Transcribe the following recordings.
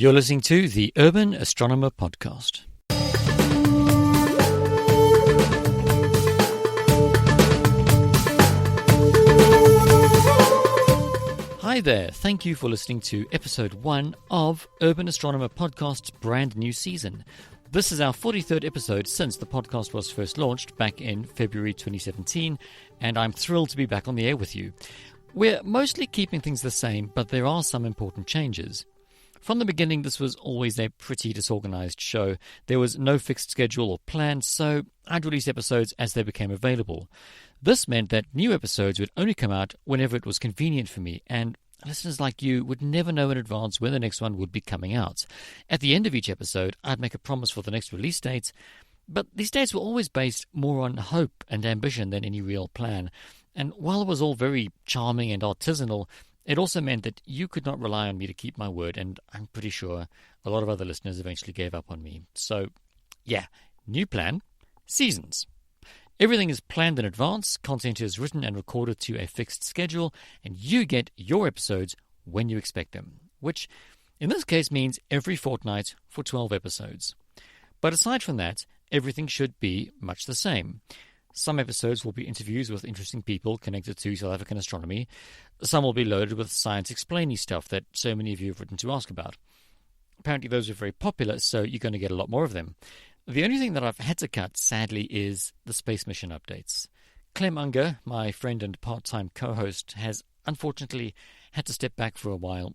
You're listening to the Urban Astronomer Podcast. Hi there, thank you for listening to episode 1 of Urban Astronomer Podcast's brand new season. This is our 43rd episode since the podcast was first launched back in February 2017, and I'm thrilled to be back on the air with you. We're mostly keeping things the same, but there are some important changes. From the beginning, this was always a pretty disorganized show. There was no fixed schedule or plan, so I'd release episodes as they became available. This meant that new episodes would only come out whenever it was convenient for me, and listeners like you would never know in advance when the next one would be coming out. At the end of each episode, I'd make a promise for the next release date, but these dates were always based more on hope and ambition than any real plan. And while it was all very charming and artisanal, it also meant that you could not rely on me to keep my word, and I'm pretty sure a lot of other listeners eventually gave up on me. So, yeah, new plan, seasons. Everything is planned in advance, content is written and recorded to a fixed schedule, and you get your episodes when you expect them, which in this case means every fortnight for 12 episodes. But aside from that, everything should be much the same. Some episodes will be interviews with interesting people connected to South African astronomy. Some will be loaded with science explainy stuff that so many of you have written to ask about. Apparently those are very popular, so you're going to get a lot more of them. The only thing that I've had to cut, sadly, is the space mission updates. Clem Unger, my friend and part-time co-host, has unfortunately had to step back for a while.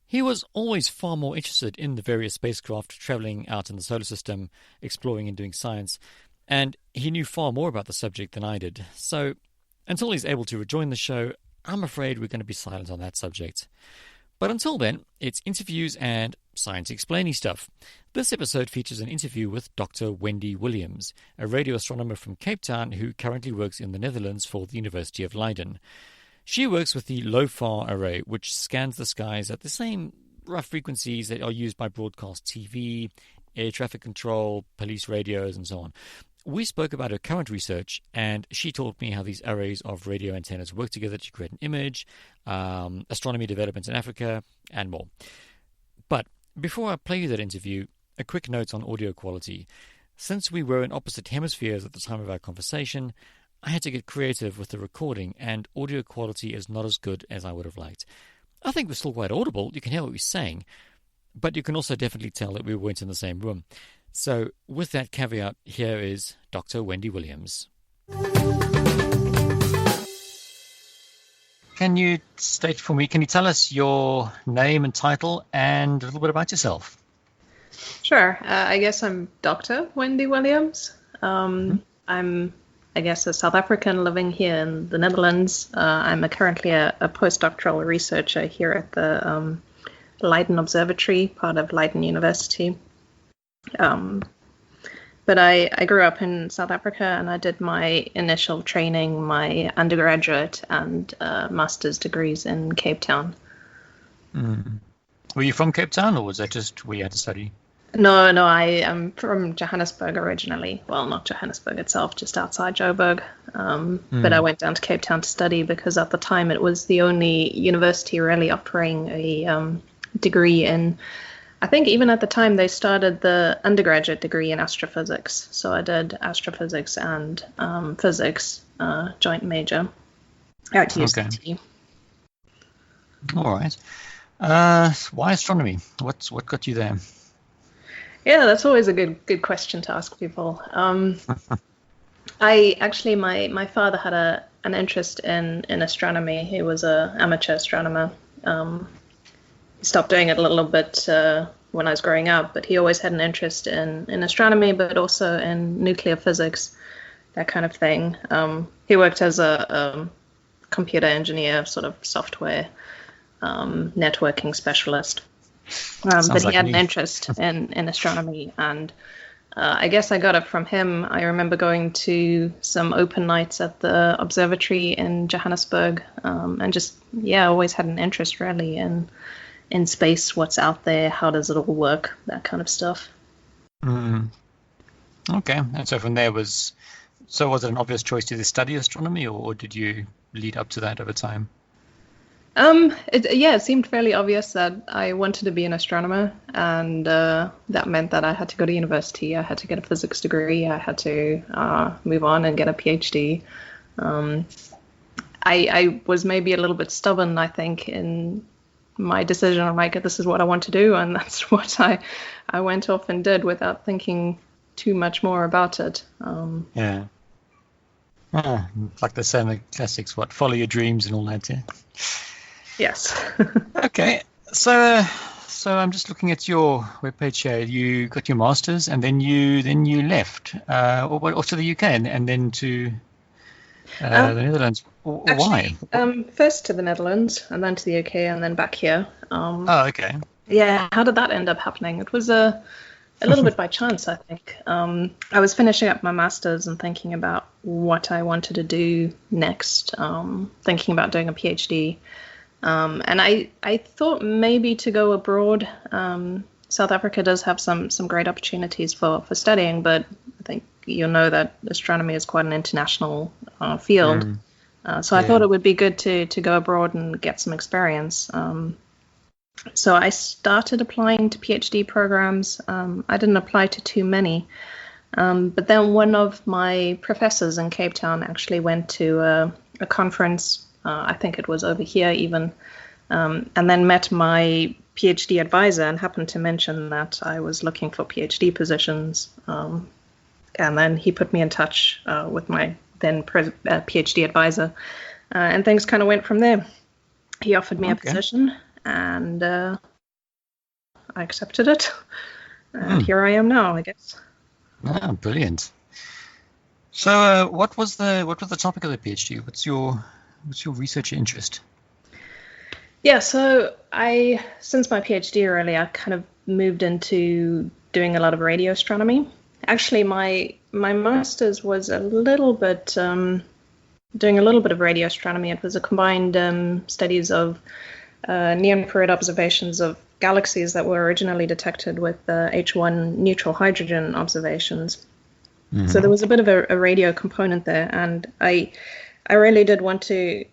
He was always far more interested in the various spacecraft traveling out in the solar system, exploring and doing science, and he knew far more about the subject than I did. So, until he's able to rejoin the show, I'm afraid we're going to be silent on that subject. But until then, it's interviews and science explainy stuff. This episode features an interview with Dr. Wendy Williams, a radio astronomer from Cape Town who currently works in the Netherlands for the University of Leiden. She works with the LOFAR array, which scans the skies at the same rough frequencies that are used by broadcast TV, air traffic control, police radios, and so on. We spoke about her current research, and she taught me how these arrays of radio antennas work together to create an image, astronomy developments in Africa, and more. But before I play you that interview, a quick note on audio quality. Since we were in opposite hemispheres at the time of our conversation, I had to get creative with the recording, and audio quality is not as good as I would have liked. I think we're still quite audible. You can hear what we're saying, but you can also definitely tell that we weren't in the same room. So, with that caveat, here is Dr. Wendy Williams. Can you state for me, can you tell us your name and title and a little bit about yourself? Sure. I guess I'm Dr. Wendy Williams. I'm, I guess, a South African living here in the Netherlands. I'm currently a postdoctoral researcher here at the Leiden Observatory, part of Leiden University. But I grew up in South Africa, and I did my initial training, my undergraduate and master's degrees in Cape Town. Were you from Cape Town, or was that just where you had to study? No, I am from Johannesburg originally. Well, not Johannesburg itself, just outside Joburg. But I went down to Cape Town to study because at the time it was the only university really offering a degree in, I think even at the time they started the undergraduate degree in astrophysics. So I did astrophysics and physics, joint major at UCT. All right. Why astronomy? What got you there? Yeah, that's always a good question to ask people. I actually, my father had an interest in astronomy. He was an amateur astronomer. He stopped doing it a little bit when I was growing up, but he always had an interest in astronomy, but also in nuclear physics, that kind of thing. He worked as a computer engineer, sort of software networking specialist. But he had an interest in astronomy, and I guess I got it from him. I remember going to some open nights at the observatory in Johannesburg, and just, always had an interest really in space, what's out there, how does it all work, that kind of stuff. Okay, and so from there was it an obvious choice to study astronomy, or did you lead up to that over time? It seemed fairly obvious that I wanted to be an astronomer, and that meant that I had to go to university. I had to get a physics degree. I had to move on and get a PhD. I was maybe a little bit stubborn, I think, in my decision. I'm like, this is what I want to do, and that's what I went off and did without thinking too much more about it. Yeah. Like they say in the classics, follow your dreams and all that, yeah? Yes. Okay. So I'm just looking at your webpage here. You got your master's, and then you left, or to the UK, and then to the Netherlands. Why? First to the Netherlands, and then to the UK, and then back here. Okay. Yeah. How did that end up happening? It was a little bit by chance, I think. I was finishing up my master's and thinking about what I wanted to do next, thinking about doing a PhD. And I thought maybe to go abroad. South Africa does have some great opportunities for studying, but I think you'll know that astronomy is quite an international field. So I thought it would be good to go abroad and get some experience. So I started applying to PhD programs. I didn't apply to too many. But then one of my professors in Cape Town actually went to a conference. I think it was over here even, and then met my PhD advisor and happened to mention that I was looking for PhD positions. And then he put me in touch with my then PhD advisor, and things kind of went from there. He offered me a position, and I accepted it. And here I am now, I guess. Ah, brilliant. So what was the topic of the PhD? What's your research interest? Yeah, so since my PhD really, I kind of moved into doing a lot of radio astronomy. Actually, my master's was a little bit doing a little bit of radio astronomy. It was a combined studies of near-infrared observations of galaxies that were originally detected with H1 neutral hydrogen observations. Mm-hmm. So there was a bit of a radio component there, and I really did want to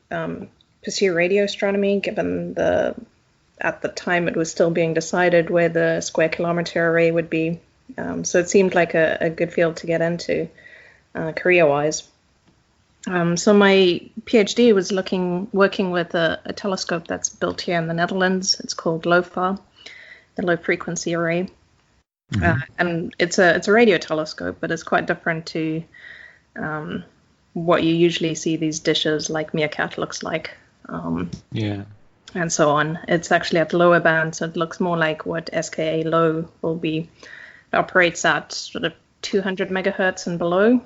pursue radio astronomy, given at the time it was still being decided where the square kilometer array would be. So it seemed like a good field to get into career-wise. So my PhD was working with a telescope that's built here in the Netherlands. It's called LOFAR, the Low Frequency Array. Mm-hmm. And it's a radio telescope, but it's quite different to what you usually see these dishes like Meerkat looks like. And so on. It's actually at lower band, so it looks more like what SKA low will be. It operates at sort of 200 megahertz and below.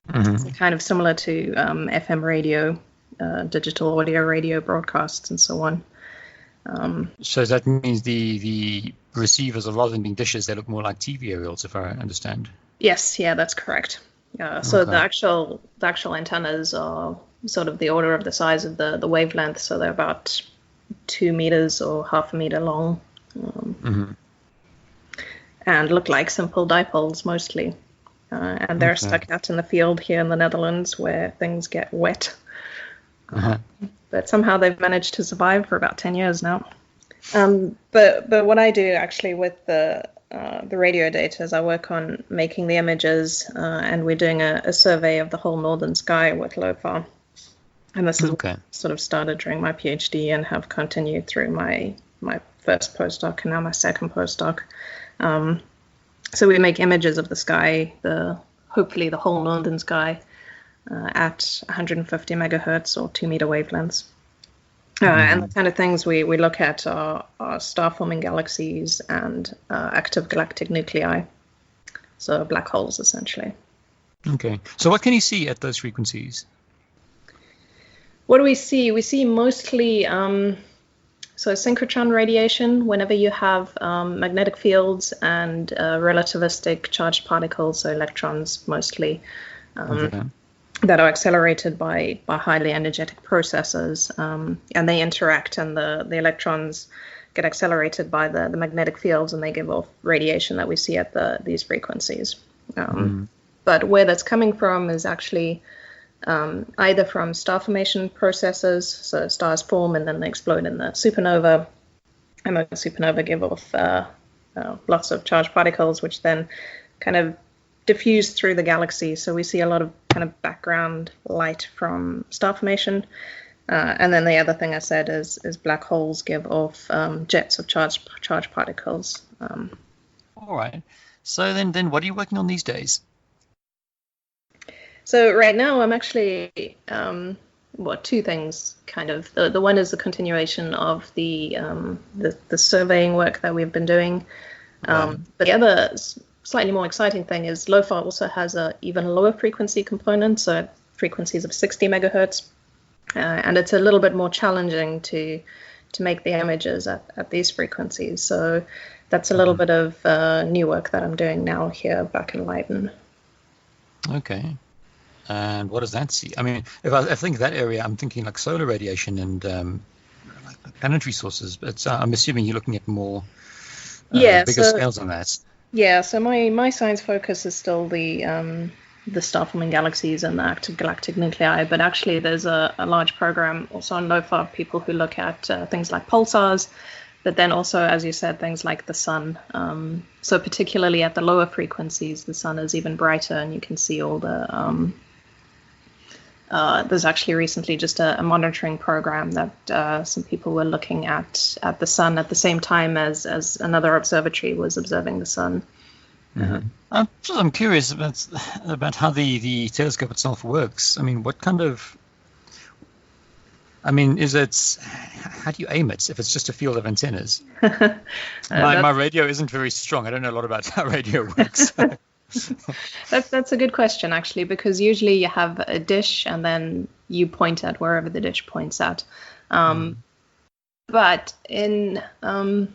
Mm-hmm. It's kind of similar to FM radio, digital audio radio broadcasts and so on. So that means the receivers, rather than being dishes, they look more like TV aerials, if I understand. Yes, yeah, that's correct. So the actual antennas are sort of the order of the size of the wavelength, so they're about 2 meters or half a meter long, and look like simple dipoles mostly. And they're stuck out in the field here in the Netherlands where things get wet. But somehow they've managed to survive for about 10 years now. But what I do actually with the radio data is I work on making the images, and we're doing a survey of the whole northern sky with LOFAR. And this is what sort of started during my PhD and have continued through my first postdoc and now my second postdoc. So we make images of the sky, hopefully the whole northern sky, at 150 megahertz or 2 meter wavelengths. And the kind of things we look at are star-forming galaxies and active galactic nuclei, so black holes essentially. Okay. So what can you see at those frequencies? What do we see? We see mostly synchrotron radiation. Whenever you have magnetic fields and relativistic charged particles, so electrons mostly, that are accelerated by highly energetic processes, and they interact, and the electrons get accelerated by the magnetic fields, and they give off radiation that we see at these frequencies. But where that's coming from is actually either from star formation processes, so stars form and then they explode in the supernova, and the supernova give off lots of charged particles, which then kind of diffuse through the galaxy. So we see a lot of kind of background light from star formation. And then the other thing I said is black holes give off jets of charged particles. All right. So then what are you working on these days? So right now I'm actually, two things kind of. The one is the continuation of the surveying work that we've been doing. But the other slightly more exciting thing is LOFAR also has a even lower frequency component, so at frequencies of 60 megahertz. And it's a little bit more challenging to make the images at these frequencies. So that's a little bit of new work that I'm doing now here back in Leiden. Okay. And what does that see? I mean, if I think that area, I'm thinking like solar radiation and like planetary sources. But I'm assuming you're looking at more bigger scales than that. Yeah. So my science focus is still the star-forming galaxies and the active galactic nuclei. But actually, there's a large program also on LOFAR, people who look at things like pulsars, but then also, as you said, things like the sun. So particularly at the lower frequencies, the sun is even brighter, and you can see all the there's actually recently just a monitoring program that some people were looking at the sun at the same time as another observatory was observing the sun. Mm-hmm. I'm curious about how the telescope itself works. I mean, how do you aim it if it's just a field of antennas? My radio isn't very strong. I don't know a lot about how radio works. That's a good question, actually, because usually you have a dish and then you point at wherever the dish points at. But in a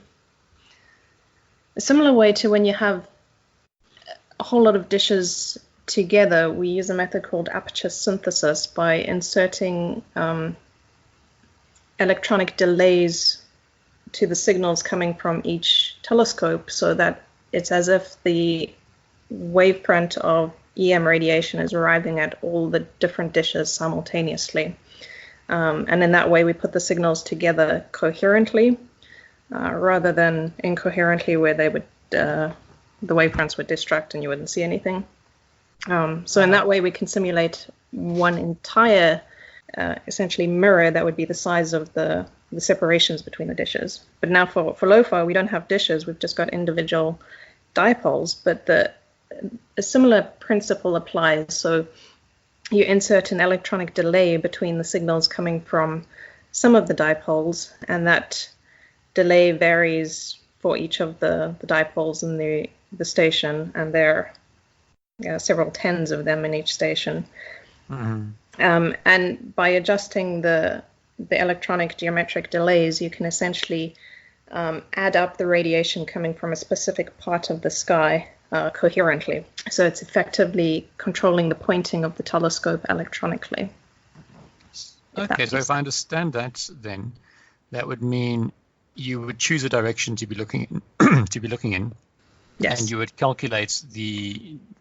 similar way to when you have a whole lot of dishes together, we use a method called aperture synthesis by inserting electronic delays to the signals coming from each telescope, so that it's as if the wavefront of EM radiation is arriving at all the different dishes simultaneously. And in that way, we put the signals together coherently rather than incoherently, where they would the wavefronts would distract and you wouldn't see anything. So in that way, we can simulate one entire essentially mirror that would be the size of the separations between the dishes. But now for LOFAR, we don't have dishes. We've just got individual dipoles, but a similar principle applies. So you insert an electronic delay between the signals coming from some of the dipoles, and that delay varies for each of the dipoles in the station, and there are several tens of them in each station. Mm-hmm. And by adjusting the electronic geometric delays, you can essentially add up the radiation coming from a specific part of the sky coherently. So it's effectively controlling the pointing of the telescope electronically. Okay, so if I understand that, then that would mean you would choose a direction to be looking in, Yes. And you would calculate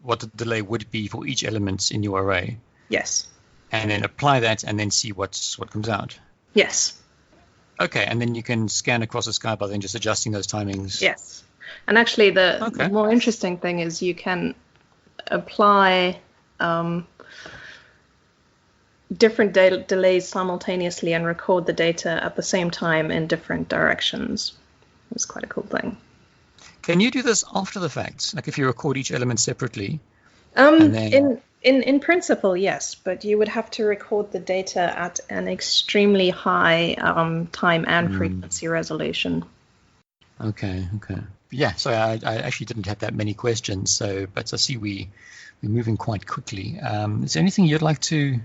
what the delay would be for each element in your array. Yes. And then apply that, and then see what comes out. Yes. Okay, and then you can scan across the sky by then just adjusting those timings. Yes. And actually, the more interesting thing is you can apply different delays simultaneously and record the data at the same time in different directions. It's quite a cool thing. Can you do this after the fact? Like if you record each element separately? In principle, yes, but you would have to record the data at an extremely high time and frequency resolution. Okay. Yeah, so I actually didn't have that many questions, but I see we're moving quite quickly. Is there anything you'd like to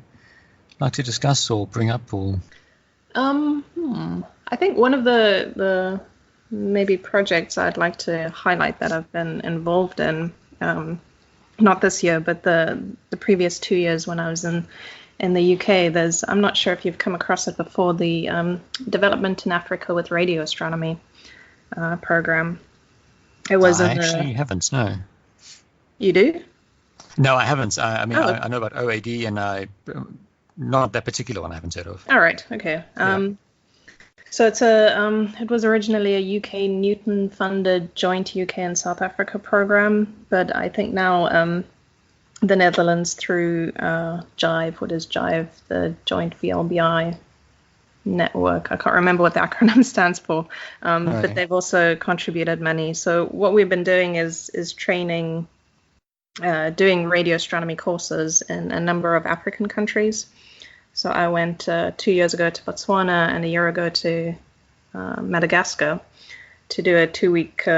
discuss or bring up, or? I think one of the maybe projects I'd like to highlight that I've been involved in, not this year, but the previous 2 years when I was in the UK. I'm not sure if you've come across it before, the Development in Africa with Radio Astronomy program. It was I actually haven't, no. You do? No, I haven't. I mean, Oh, I know about OAD, and not that particular one I haven't heard of. all right. Okay. So it was originally a UK Newton-funded joint UK and South Africa program, but I think now the Netherlands through JIVE, what is JIVE, the Joint VLBI network. I can't remember what the acronym stands for, but they've also contributed money. So what we've been doing is training, doing radio astronomy courses in a number of African countries. So I went 2 years ago to Botswana and a year ago to Madagascar to do a 2-week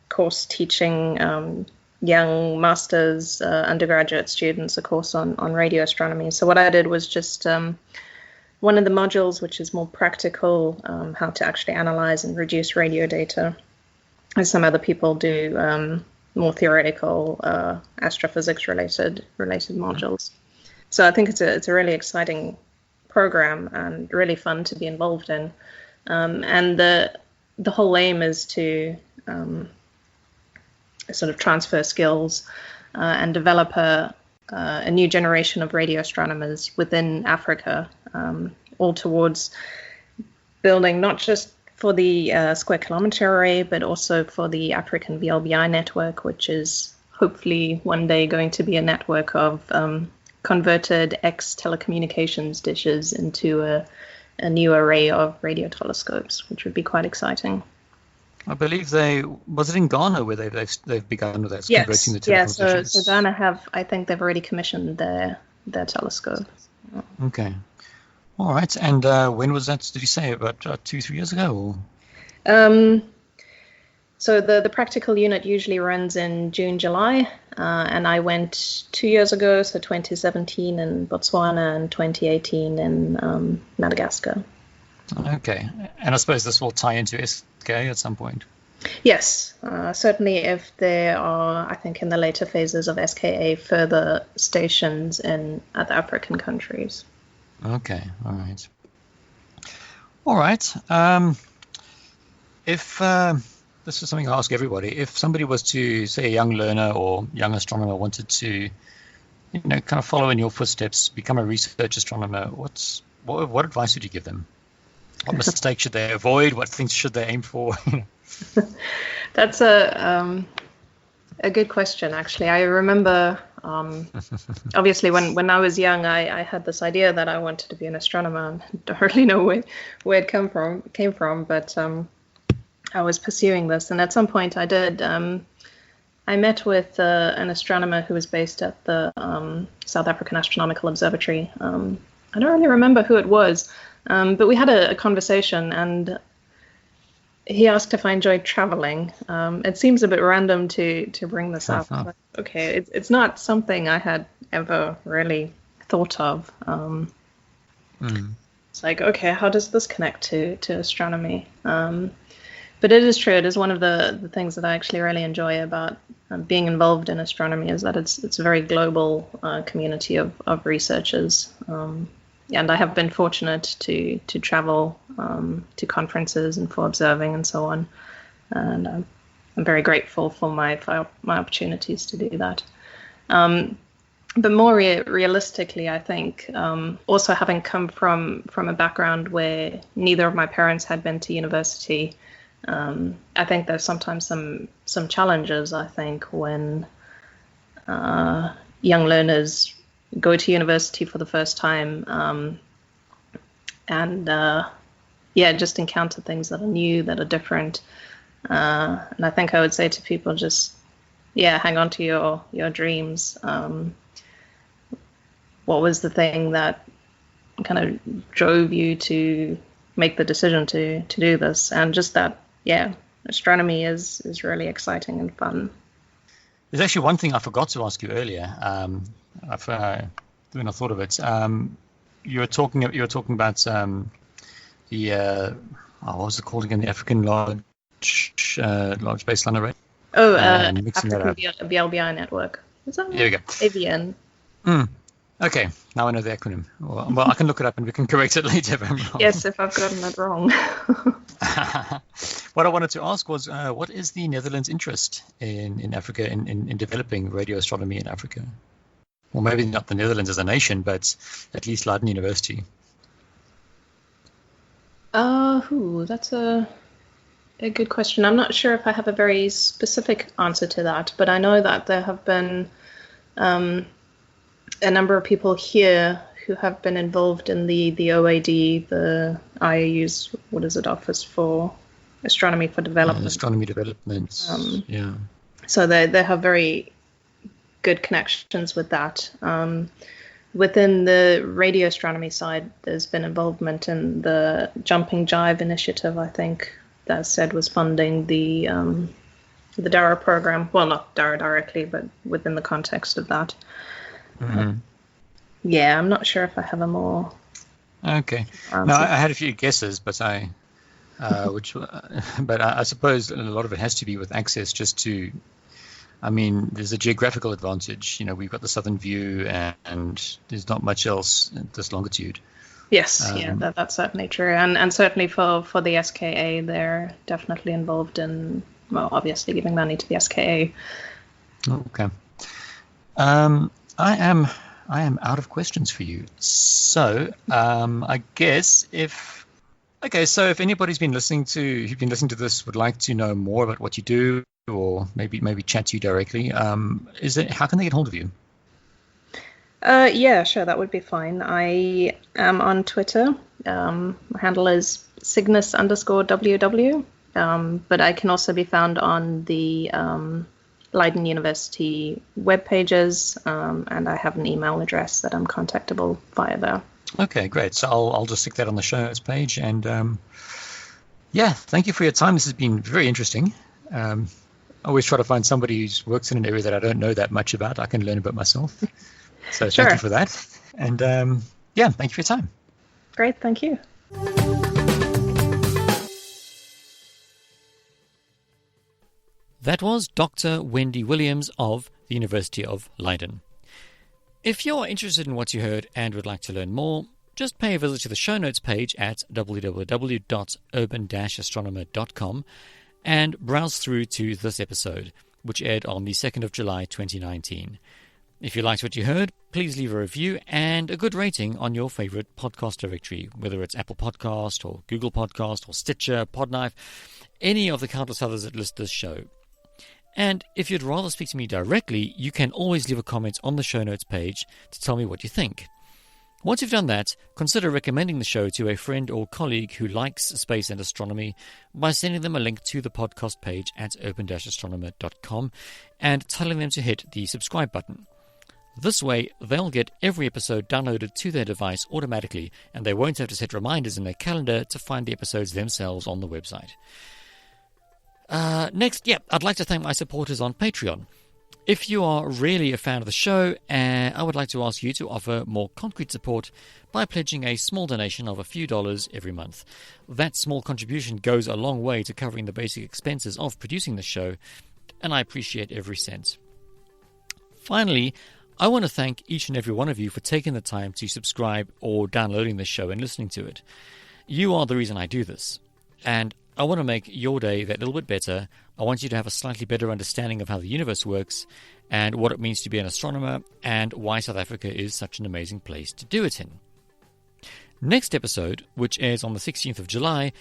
course teaching young masters, undergraduate students a course on radio astronomy. So what I did was just one of the modules, which is more practical, how to actually analyze and reduce radio data, as some other people do more theoretical astrophysics related modules. So I think it's a really exciting program and really fun to be involved in. And the whole aim is to sort of transfer skills and develop a new generation of radio astronomers within Africa, all towards building not just for the Square Kilometre Array, but also for the African VLBI network, which is hopefully one day going to be a network of converted ex-telecommunications dishes into a new array of radio telescopes, which would be quite exciting. I believe was it in Ghana where they've begun with that, yes, converting the telecommunications? Yes. So Ghana I think they've already commissioned their telescope. Okay. All right. And when was that? Did you say about 2-3 years ago? So the practical unit usually runs in June, July, and I went 2 years ago, so 2017 in Botswana and 2018 in Madagascar. Okay. And I suppose this will tie into SK at some point. Yes, certainly if there are, I think in the later phases of SKA, further stations in other African countries. Okay, all right. If this is something I ask everybody, if somebody was to, say, a young learner or young astronomer wanted to, kind of follow in your footsteps, become a research astronomer, what advice would you give them? What mistakes should they avoid? What things should they aim for? That's a good question, actually. I remember, obviously, when I was young, I had this idea that I wanted to be an astronomer. I don't really know where it came from, but I was pursuing this. And at some point I did. I met with an astronomer who was based at the South African Astronomical Observatory. I don't really remember who it was, but we had a conversation, and he asked if I enjoyed traveling. It seems a bit random to bring this up. But okay, it's not something I had ever really thought of. It's like, okay, how does this connect to astronomy? But it is true. It is one of the things that I actually really enjoy about being involved in astronomy, is that it's a very global community of researchers. And I have been fortunate to travel to conferences and for observing and so on. And I'm very grateful for my opportunities to do that. But more realistically, I think, also having come from a background where neither of my parents had been to university, I think there's sometimes some challenges, I think, when young learners go to university for the first time and just encounter things that are new, that are different. And I think I would say to people, just, hang on to your dreams. What was the thing that kind of drove you to make the decision to do this? And just that, astronomy is really exciting and fun. There's actually one thing I forgot to ask you earlier. When I thought of it, you were talking about the what was it called again? The African large baseline array. African VLBI network. Is that there we go. AVN? Okay, now I know the acronym. Well, I can look it up and we can correct it later if I'm wrong. Yes, if I've gotten it wrong. What I wanted to ask was, what is the Netherlands' interest in Africa, in developing radio astronomy in Africa? Well, maybe not the Netherlands as a nation, but at least Leiden University. That's a good question. I'm not sure if I have a very specific answer to that, but I know that there have been a number of people here who have been involved in the OAD, the IAU's, Office for Astronomy for Development. Astronomy Development, yeah. So they have very good connections with that. Within the radio astronomy side, there's been involvement in the Jumping Jive initiative, I think, that said was funding the DARA program. Well, not DARA directly, but within the context of that. Mm-hmm. Yeah, I'm not sure if I have a more. Okay. No, I had a few guesses, but I suppose a lot of it has to be with access. There's a geographical advantage. We've got the southern view, and there's not much else at this longitude. Yes, that's certainly true, and certainly for the SKA, they're definitely involved in, well, obviously giving money to the SKA. Okay. I am out of questions for you. So, I guess if anybody's been listening to this, would like to know more about what you do, or maybe chat to you directly, how can they get hold of you? Yeah, sure, that would be fine. I am on Twitter. My handle is Cygnus_WW. But I can also be found on the Leiden University web pages, and I have an email address that I'm contactable via there. Okay, great. So I'll just stick that on the show notes page. And thank you for your time. This has been very interesting. I always try to find somebody who works in an area that I don't know that much about. I can learn about myself. So Sure. Thank you for that. And thank you for your time. Great, thank you. That was Dr. Wendy Williams of the University of Leiden. If you're interested in what you heard and would like to learn more, just pay a visit to the show notes page at www.urban-astronomer.com and browse through to this episode, which aired on the 2nd of July 2019. If you liked what you heard, please leave a review and a good rating on your favorite podcast directory, whether it's Apple Podcast or Google Podcast or Stitcher, Podknife, any of the countless others that list this show. And if you'd rather speak to me directly, you can always leave a comment on the show notes page to tell me what you think. Once you've done that, consider recommending the show to a friend or colleague who likes space and astronomy by sending them a link to the podcast page at urban-astronomer.com and telling them to hit the subscribe button. This way, they'll get every episode downloaded to their device automatically, and they won't have to set reminders in their calendar to find the episodes themselves on the website. Next, I'd like to thank my supporters on Patreon. If you are really a fan of the show, I would like to ask you to offer more concrete support by pledging a small donation of a few dollars every month. That small contribution goes a long way to covering the basic expenses of producing the show, and I appreciate every cent. Finally, I want to thank each and every one of you for taking the time to subscribe or downloading the show and listening to it. You are the reason I do this, and I want to make your day that little bit better. I want you to have a slightly better understanding of how the universe works and what it means to be an astronomer and why South Africa is such an amazing place to do it in. Next episode, which airs on the 16th of July,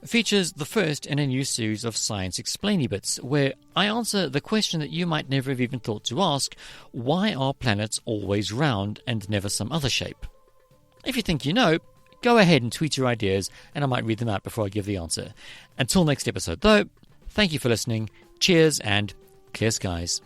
features the first in a new series of Science Explainy Bits, where I answer the question that you might never have even thought to ask: why are planets always round and never some other shape? If you think you know, go ahead and tweet your ideas, and I might read them out before I give the answer. Until next episode, though, thank you for listening, cheers, and clear skies.